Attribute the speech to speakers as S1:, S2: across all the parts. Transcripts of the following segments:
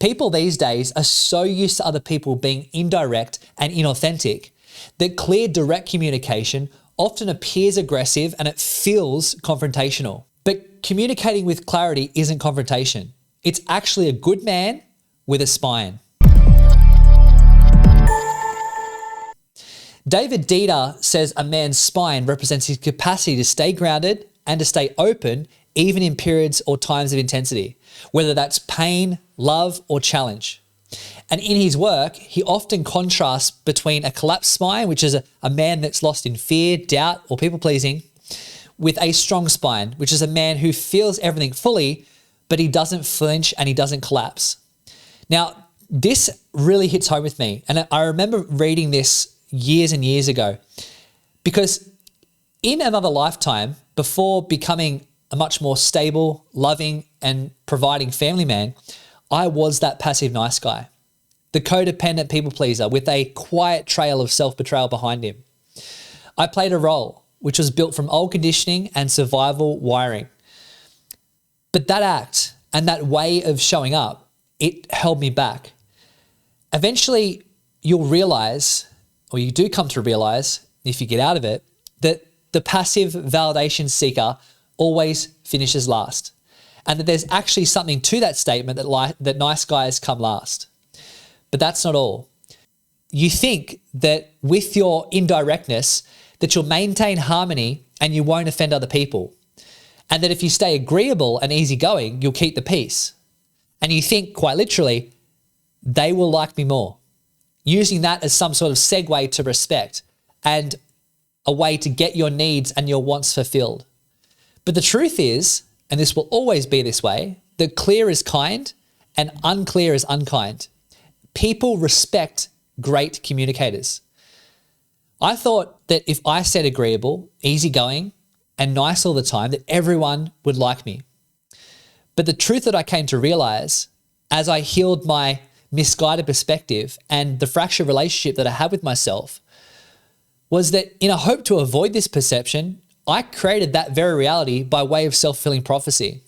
S1: People these days are so used to other people being indirect and inauthentic that clear, direct communication often appears aggressive and it feels confrontational. But communicating with clarity isn't confrontation. It's actually a good man with a spine. David Dieter says a man's spine represents his capacity to stay grounded and to stay open even in periods or times of intensity, whether that's pain, love, or challenge. And in his work, he often contrasts between a collapsed spine, which is a man that's lost in fear, doubt, or people-pleasing, with a strong spine, which is a man who feels everything fully, but he doesn't flinch and he doesn't collapse. Now, this really hits home with me. And I remember reading this years and years ago, because in another lifetime, before becoming a much more stable, loving, and providing family man, I was that passive nice guy, the codependent people pleaser with a quiet trail of self-betrayal behind him. I played a role which was built from old conditioning and survival wiring. But that act and that way of showing up, it held me back. Eventually, you'll realize, or you do come to realize, if you get out of it, that the passive validation seeker always finishes last. And that there's actually something to that statement that nice guys come last. But that's not all. You think that with your indirectness, that you'll maintain harmony and you won't offend other people. And that if you stay agreeable and easygoing, you'll keep the peace. And you think, quite literally, they will like me more. Using that as some sort of segue to respect and a way to get your needs and your wants fulfilled. But the truth is, and this will always be this way, that clear is kind and unclear is unkind. People respect great communicators. I thought that if I said agreeable, easygoing, and nice all the time, that everyone would like me. But the truth that I came to realize as I healed my misguided perspective and the fractured relationship that I had with myself was that in a hope to avoid this perception, I created that very reality by way of self-fulfilling prophecy.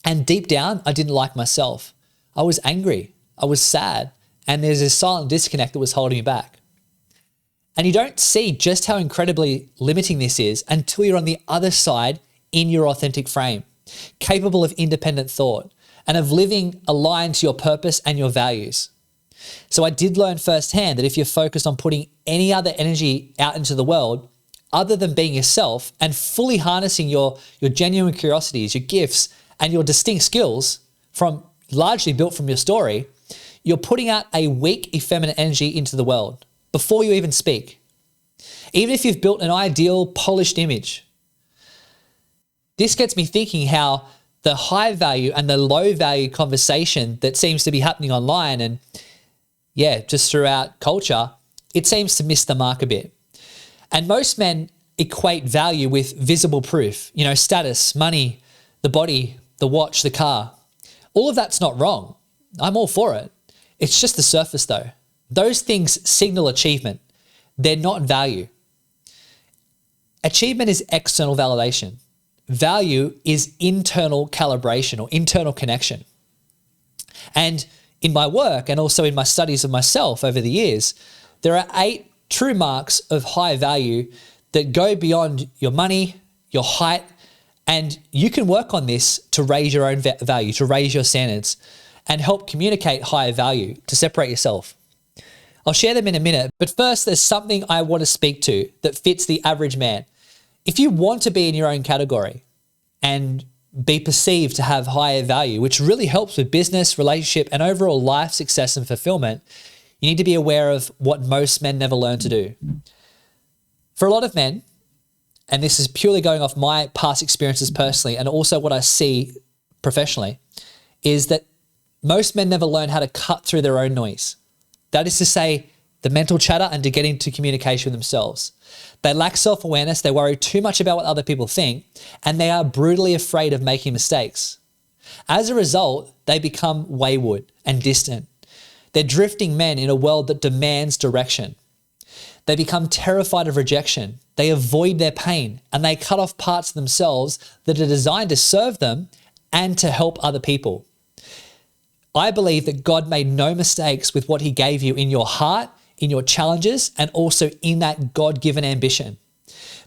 S1: And deep down, I didn't like myself. I was angry. I was sad. And there's this silent disconnect that was holding me back. And you don't see just how incredibly limiting this is until you're on the other side in your authentic frame, capable of independent thought and of living aligned to your purpose and your values. So I did learn firsthand that if you're focused on putting any other energy out into the world, other than being yourself and fully harnessing your genuine curiosities, your gifts, and your distinct skills largely built from your story, you're putting out a weak, effeminate energy into the world before you even speak. Even if you've built an ideal, polished image. This gets me thinking how the high value and the low value conversation that seems to be happening online and just throughout culture, it seems to miss the mark a bit. And most men equate value with visible proof, status, money, the body, the watch, the car. All of that's not wrong. I'm all for it. It's just the surface though. Those things signal achievement. They're not value. Achievement is external validation. Value is internal calibration or internal connection. And in my work and also in my studies of myself over the years, there are 8 true marks of high value that go beyond your money, your height, and you can work on this to raise your own value, to raise your standards and help communicate higher value to separate yourself. I'll share them in a minute, but first there's something I want to speak to that fits the average man. If you want to be in your own category and be perceived to have higher value, which really helps with business, relationship, and overall life success and fulfillment, you need to be aware of what most men never learn to do. For a lot of men, and this is purely going off my past experiences personally and also what I see professionally, is that most men never learn how to cut through their own noise. That is to say, the mental chatter and to get into communication with themselves. They lack self-awareness, they worry too much about what other people think, and they are brutally afraid of making mistakes. As a result, they become wayward and distant. They're drifting men in a world that demands direction. They become terrified of rejection. They avoid their pain and they cut off parts of themselves that are designed to serve them and to help other people. I believe that God made no mistakes with what he gave you in your heart, in your challenges, and also in that God-given ambition.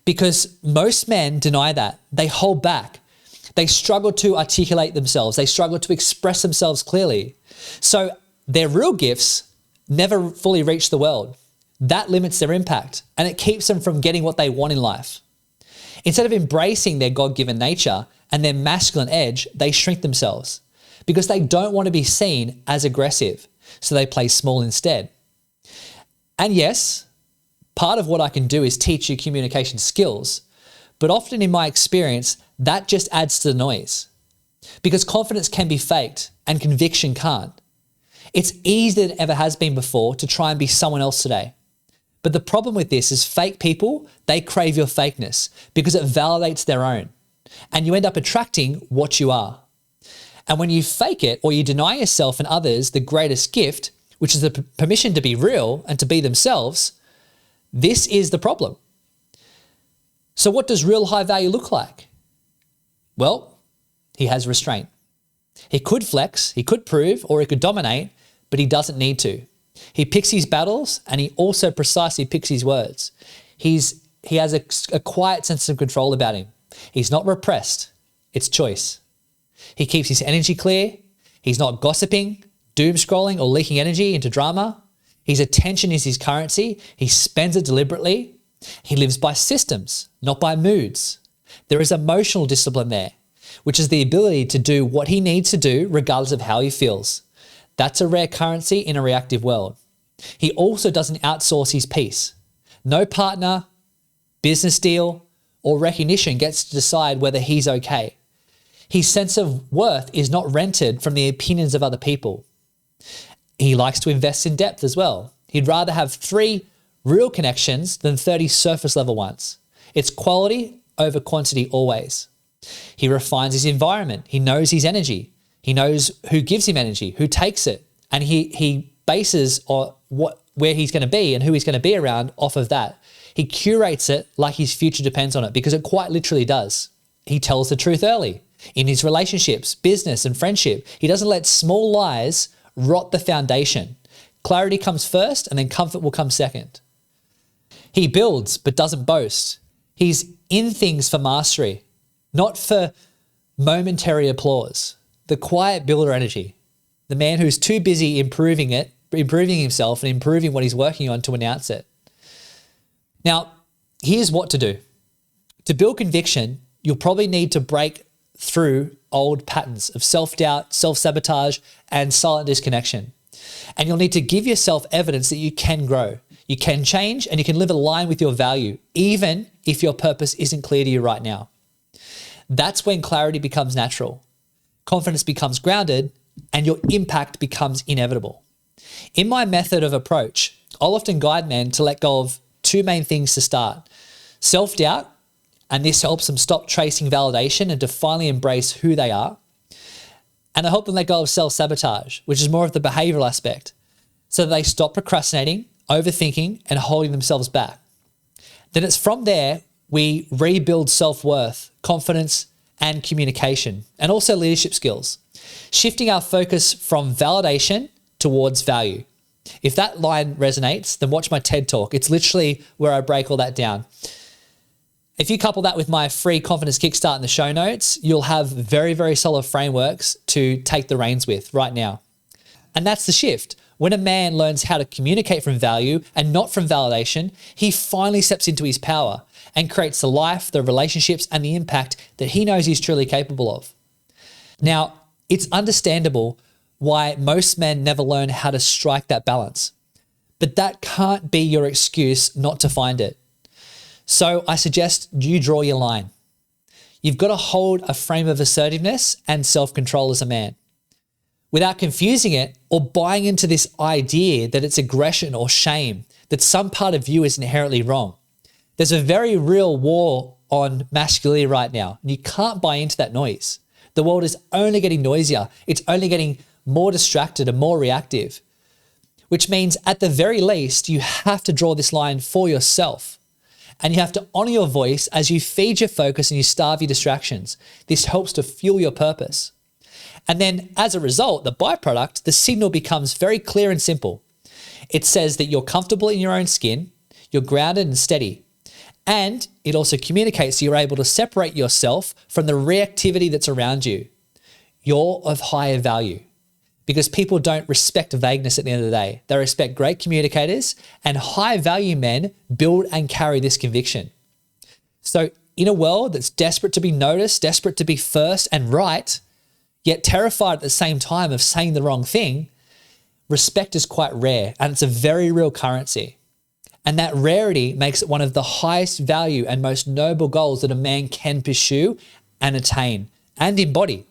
S1: Because most men deny that. They hold back. They struggle to articulate themselves. They struggle to express themselves clearly. So their real gifts never fully reach the world. That limits their impact, and it keeps them from getting what they want in life. Instead of embracing their God-given nature and their masculine edge, they shrink themselves because they don't want to be seen as aggressive, so they play small instead. And yes, part of what I can do is teach you communication skills, but often in my experience, that just adds to the noise because confidence can be faked and conviction can't. It's easier than it ever has been before to try and be someone else today. But the problem with this is fake people, they crave your fakeness because it validates their own. And you end up attracting what you are. And when you fake it or you deny yourself and others the greatest gift, which is the permission to be real and to be themselves, this is the problem. So what does real high value look like? Well, he has restraint. He could flex, he could prove, or he could dominate, but he doesn't need to. He picks his battles and he also precisely picks his words. He has a quiet sense of control about him. He's not repressed, it's choice. He keeps his energy clear. He's not gossiping, doom scrolling, or leaking energy into drama. His attention is his currency. He spends it deliberately. He lives by systems, not by moods. There is emotional discipline there, which is the ability to do what he needs to do regardless of how he feels. That's a rare currency in a reactive world. He also doesn't outsource his peace. No partner, business deal, or recognition gets to decide whether he's okay. His sense of worth is not rented from the opinions of other people. He likes to invest in depth as well. He'd rather have 3 real connections than 30 surface level ones. It's quality over quantity always. He refines his environment. He knows his energy. He knows who gives him energy, who takes it, and he bases on where he's going to be and who he's going to be around off of that. He curates it like his future depends on it because it quite literally does. He tells the truth early in his relationships, business, and friendship. He doesn't let small lies rot the foundation. Clarity comes first and then comfort will come second. He builds but doesn't boast. He's in things for mastery, not for momentary applause. The quiet builder energy, the man who's too busy improving himself and improving what he's working on to announce it. Now, here's what to do. To build conviction, you'll probably need to break through old patterns of self-doubt, self-sabotage, and silent disconnection. And you'll need to give yourself evidence that you can grow, you can change, and you can live aligned with your value, even if your purpose isn't clear to you right now. That's when clarity becomes natural, confidence becomes grounded, and your impact becomes inevitable. In my method of approach, I'll often guide men to let go of 2 main things to start: self-doubt, and this helps them stop chasing validation and to finally embrace who they are. And I help them let go of self-sabotage, which is more of the behavioral aspect, so that they stop procrastinating, overthinking, and holding themselves back. Then it's from there we rebuild self-worth, confidence, and communication, and also leadership skills, shifting our focus from validation towards value. If that line resonates, then watch my TED Talk. It's literally where I break all that down. If you couple that with my free confidence kickstart in the show notes, you'll have very, very solid frameworks to take the reins with right now. And that's the shift. When a man learns how to communicate from value and not from validation, he finally steps into his power and creates the life, the relationships, and the impact that he knows he's truly capable of. Now, it's understandable why most men never learn how to strike that balance, but that can't be your excuse not to find it. So I suggest you draw your line. You've got to hold a frame of assertiveness and self-control as a man, without confusing it or buying into this idea that it's aggression or shame, that some part of you is inherently wrong. There's a very real war on masculinity right now, and you can't buy into that noise. The world is only getting noisier. It's only getting more distracted and more reactive, which means at the very least, you have to draw this line for yourself. And you have to honor your voice as you feed your focus and you starve your distractions. This helps to fuel your purpose. And then as a result, the byproduct, the signal becomes very clear and simple. It says that you're comfortable in your own skin, you're grounded and steady. And it also communicates you're able to separate yourself from the reactivity that's around you. You're of higher value because people don't respect vagueness at the end of the day. They respect great communicators, and high value men build and carry this conviction. So in a world that's desperate to be noticed, desperate to be first and right, yet terrified at the same time of saying the wrong thing, respect is quite rare, and it's a very real currency. And that rarity makes it one of the highest value and most noble goals that a man can pursue and attain and embody.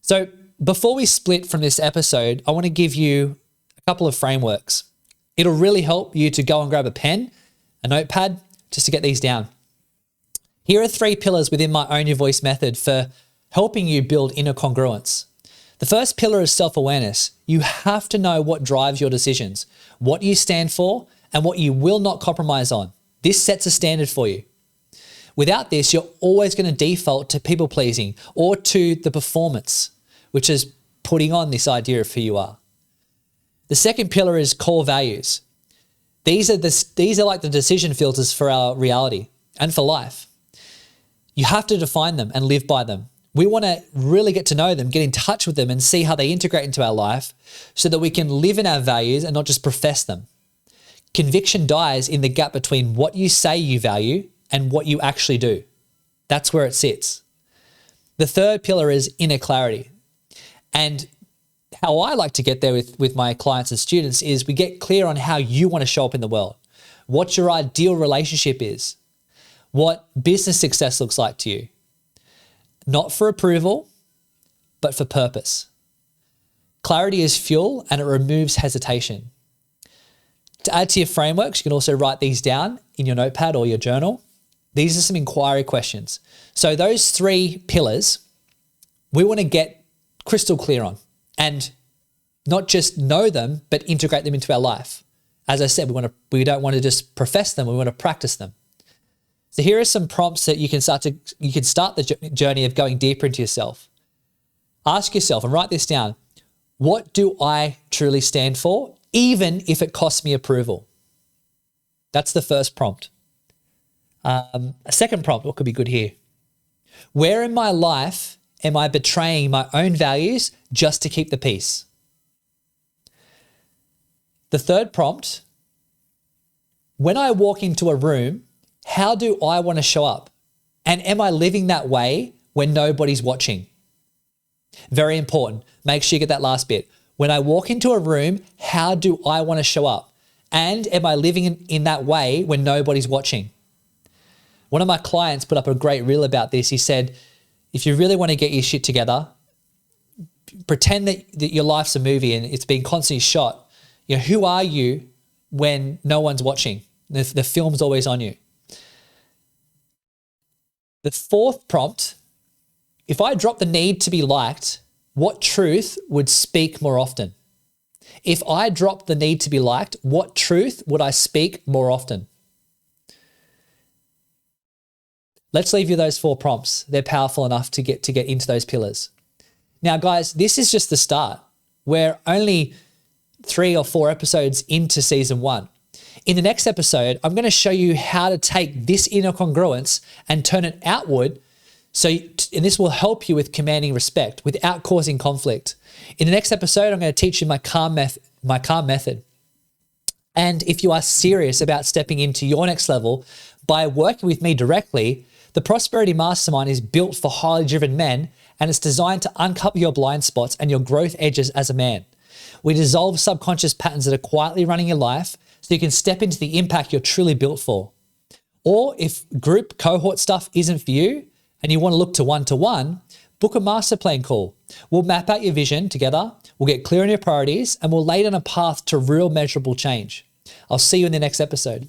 S1: So before we split from this episode, I want to give you a couple of frameworks. It'll really help you to go and grab a pen, a notepad, just to get these down. Here are 3 pillars within my Own Your Voice method for helping you build inner congruence. The first pillar is self-awareness. You have to know what drives your decisions, what you stand for, and what you will not compromise on. This sets a standard for you. Without this, you're always going to default to people pleasing or to the performance, which is putting on this idea of who you are. The second pillar is core values. These are like the decision filters for our reality and for life. You have to define them and live by them. We want to really get to know them, get in touch with them, and see how they integrate into our life so that we can live in our values and not just profess them. Conviction dies in the gap between what you say you value and what you actually do. That's where it sits. The third pillar is inner clarity. And how I like to get there with my clients and students is we get clear on how you want to show up in the world, what your ideal relationship is, what business success looks like to you. Not for approval, but for purpose. Clarity is fuel and it removes hesitation. To add to your frameworks, you can also write these down in your notepad or your journal. These are some inquiry questions. So those 3 pillars, we want to get crystal clear on and not just know them, but integrate them into our life. As I said, we don't want to just profess them, we want to practice them. So here are some prompts that you can start the journey of going deeper into yourself. Ask yourself and write this down. What do I truly stand for, even if it costs me approval? That's the first prompt. A second prompt, what could be good here? Where in my life am I betraying my own values just to keep the peace? The third prompt, when I walk into a room, how do I want to show up? And am I living that way when nobody's watching? Very important. Make sure you get that last bit. When I walk into a room, how do I want to show up? And am I living in that way when nobody's watching? One of my clients put up a great reel about this. He said, if you really want to get your shit together, pretend that your life's a movie and it's being constantly shot. You know, who are you when no one's watching? The film's always on you. The fourth prompt, if I drop the need to be liked, what truth would speak more often? If I drop the need to be liked, what truth would I speak more often? Let's leave you those 4 prompts. They're powerful enough to get into those pillars. Now, guys, this is just the start. We're only 3 or 4 episodes into season 1. In the next episode, I'm going to show you how to take this inner congruence and turn it outward. And this will help you with commanding respect without causing conflict. In the next episode, I'm going to teach you my calm method. And if you are serious about stepping into your next level by working with me directly, the Prosperity Mastermind is built for highly driven men, and it's designed to uncover your blind spots and your growth edges as a man. We dissolve subconscious patterns that are quietly running your life so you can step into the impact you're truly built for. Or if group cohort stuff isn't for you and you want to look to one-to-one, book a master plan call. We'll map out your vision together, we'll get clear on your priorities, and we'll lay down a path to real measurable change. I'll see you in the next episode.